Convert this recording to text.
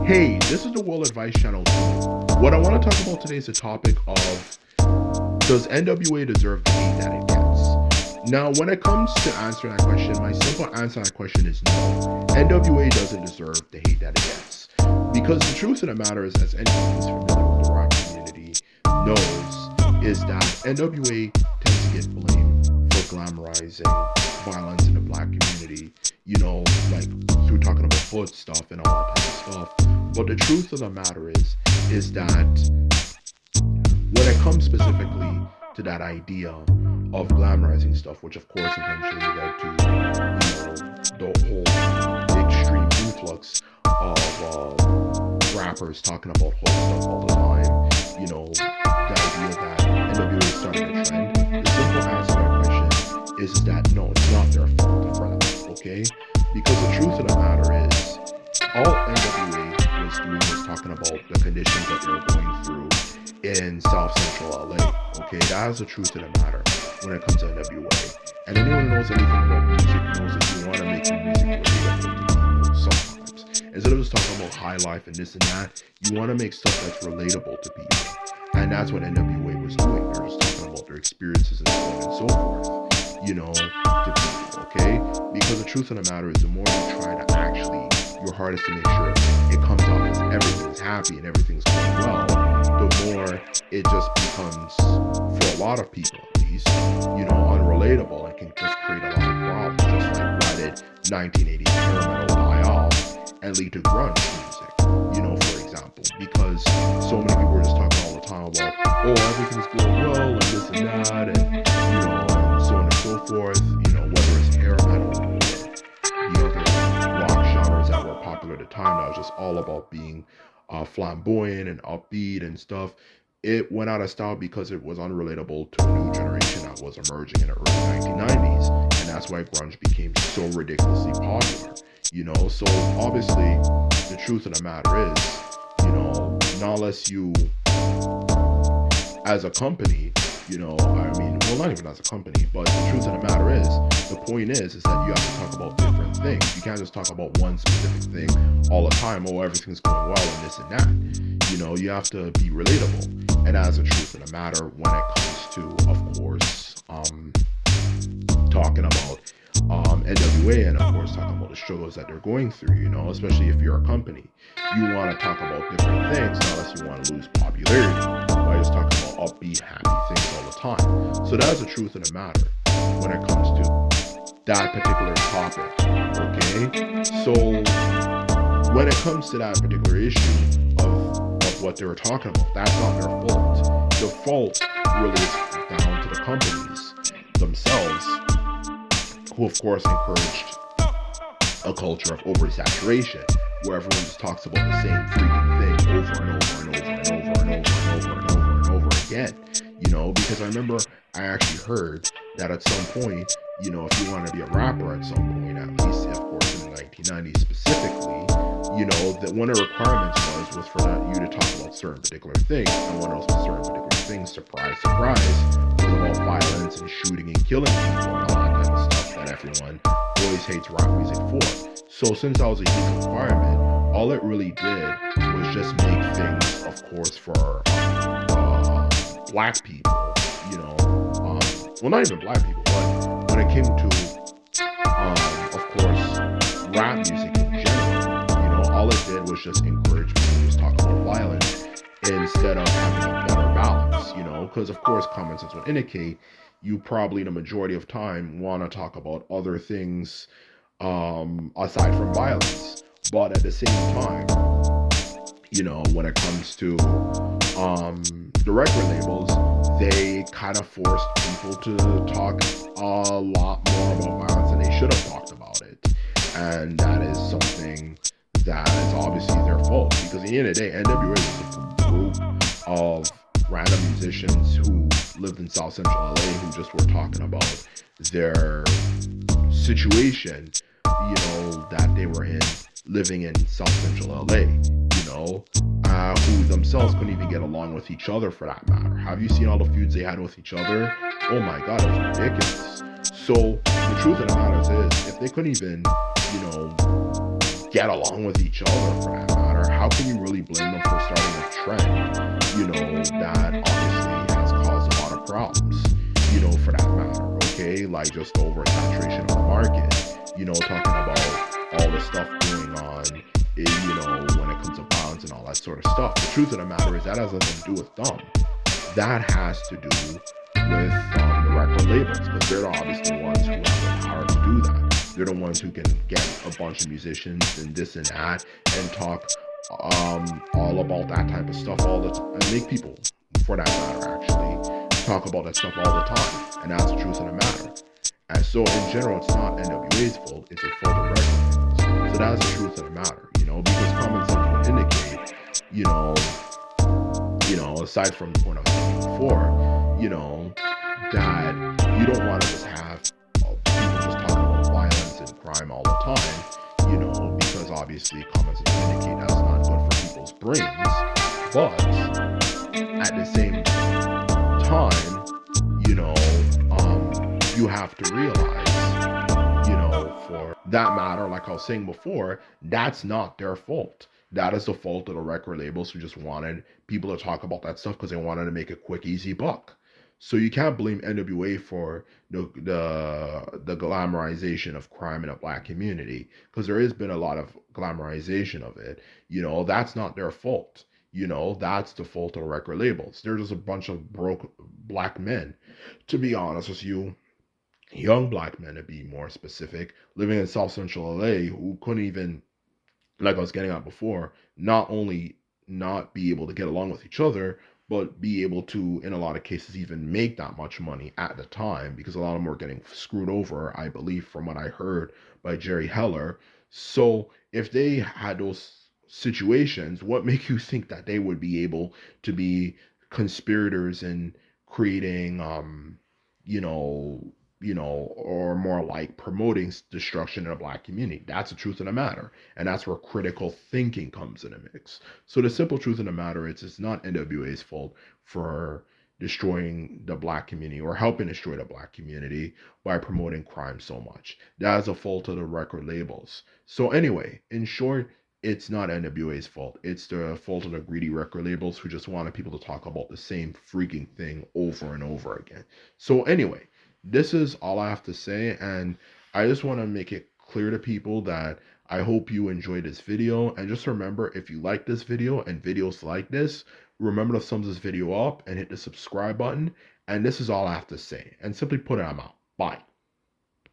Hey, this is the World Advice Channel 2. What I want to talk about today is the topic of, does NWA deserve the hate that it gets? Now, when it comes to answering that question, my simple answer to that question is no. NWA doesn't deserve the hate that it gets. Because the truth of the matter is, as anyone who's familiar with the rap community knows, is that NWA tends to get blamed for glamorizing violence in the black community, like through talking about hood stuff and all that type of stuff. But the truth of the matter is that when it comes specifically to that idea of glamorizing stuff, which of course eventually led to, the whole extreme influx of rappers talking about hood stuff all the time, the idea that NWA started a trend, the simple answer to that question is that no, it's not their fault for that, okay? Because the truth of the matter is, all NWA was doing was talking about the conditions that they were going through in South Central LA. Okay, that is the truth of the matter when it comes to NWA. And anyone who knows anything about music knows that you want to make your music relatable to people sometimes. Instead of just talking about high life and this and that, you want to make stuff that's relatable to people. And that's what NWA was doing. They were just talking about their experiences and so on and so forth, to people, okay? Because the truth of the matter is, the more you try to actually your hardest to make sure it comes off as everything's happy and everything's going well, the more it just becomes, for a lot of people at least, unrelatable and can just create a lot of problems, just like why did 1980s hair metal die off and lead to grunge music, for example, because so many people were just talking all the time about, oh, everything's going well and this and that, and, and so on and so forth, whether it's hair metal or the other rock genres that were popular at the time that was just all about being flamboyant and upbeat and stuff. It went out of style because it was unrelatable to a new generation that was emerging in the early 1990s, and that's why grunge became so ridiculously popular. So obviously the truth of the matter is, not unless you, as a company, not even as a company, but the truth of the matter is, the point is that you have to talk about different things. You can't just talk about one specific thing all the time. Oh, everything's going well and this and that. You have to be relatable. And as the truth of the matter, when it comes to, of course, talking about NWA and of course talking about the struggles that they're going through, especially if you're a company, you want to talk about different things, not unless you want to lose popularity by just talking about upbeat, happy things all the time. So that's the truth of the matter when it comes to that particular topic, okay? So when it comes to that particular issue of what they were talking about, that's not their fault. The fault really is down to the companies themselves, who of course encouraged a culture of oversaturation, where everyone just talks about the same freaking thing over and over and over and over and over and over and over and over again. Because I remember I actually heard that at some point, if you want to be a rapper at some point, at least of course in the 1990s specifically, that one of the requirements was for that you to talk about certain particular things, and one of those certain particular things, surprise, surprise, was about violence and shooting and killing people and all that type of stuff that everyone always hates rap music for. So since that was a huge requirement, all it really did was just make things, of course, for black people, well, not even black people, but when it came to, of course, rap music in general, all it did was just encourage people to just talk about violence instead of having a better balance, because of course common sense would indicate you probably the majority of time want to talk about other things aside from violence. But at the same time, when it comes to the record labels, they kind of forced people to talk a lot more about violence than they should have talked about it. And that is something that is obviously their fault, because at the end of the day, NWA is a group of random musicians who lived in South Central LA who just were talking about their situation, that they were in, living in South Central LA, who themselves couldn't even get along with each other for that matter. Have you seen all the feuds they had with each other? Oh my God, it was ridiculous. So the truth of the matter is, if they couldn't even, get along with each other for that matter, how how can you really blame them for starting a trend, that obviously has caused a lot of problems, for that matter, okay? Like just the oversaturation of the market, talking about all the stuff going on, when it comes to violence and all that sort of stuff. The truth of the matter is that has nothing to do with them. That has to do with the record labels, because they're obviously the ones who have the power to do that. They're the ones who can get a bunch of musicians and this and that and talk all about that type of stuff all the time, and make people, for that matter, actually talk about that stuff all the time. And that's the truth of the matter. And so, in general, it's not NWA's fault; it's a fault of record labels. So that's the truth of the matter, because common sense would indicate, you know, aside from the point I was making before, that you don't want to just have people just talking about violence and crime all the time, because obviously common sense indicate that's not good for people's brains. But at the same time, you have to realize, for that matter, like I was saying before, that's not their fault. That is the fault of the record labels who just wanted people to talk about that stuff because they wanted to make a quick, easy buck. So you can't blame NWA for the glamorization of crime in a black community, because there has been a lot of glamorization of it. That's not their fault. That's the fault of the record labels. They're just a bunch of broke black men, to be honest with you, young black men to be more specific, living in South Central LA, who couldn't even, like I was getting at before, not only not be able to get along with each other, but be able to, in a lot of cases, even make that much money at the time, because a lot of them were getting screwed over, I believe, from what I heard by Jerry Heller. So if they had those situations, what makes you think that they would be able to be conspirators in creating, you know, or more like promoting destruction in a black community? That's the truth of the matter. And that's where critical thinking comes in the mix. So the simple truth of the matter is it's not NWA's fault for destroying the black community or helping destroy the black community by promoting crime so much. That is a fault of the record labels. So anyway, in short, it's not NWA's fault. It's the fault of the greedy record labels who just wanted people to talk about the same freaking thing over and over again. So anyway, this is all I have to say, and I just want to make it clear to people that I hope you enjoyed this video. And just remember, if you like this video and videos like this, remember to thumbs this video up and hit the subscribe button. And this is all I have to say. And simply put it, I'm out. Bye.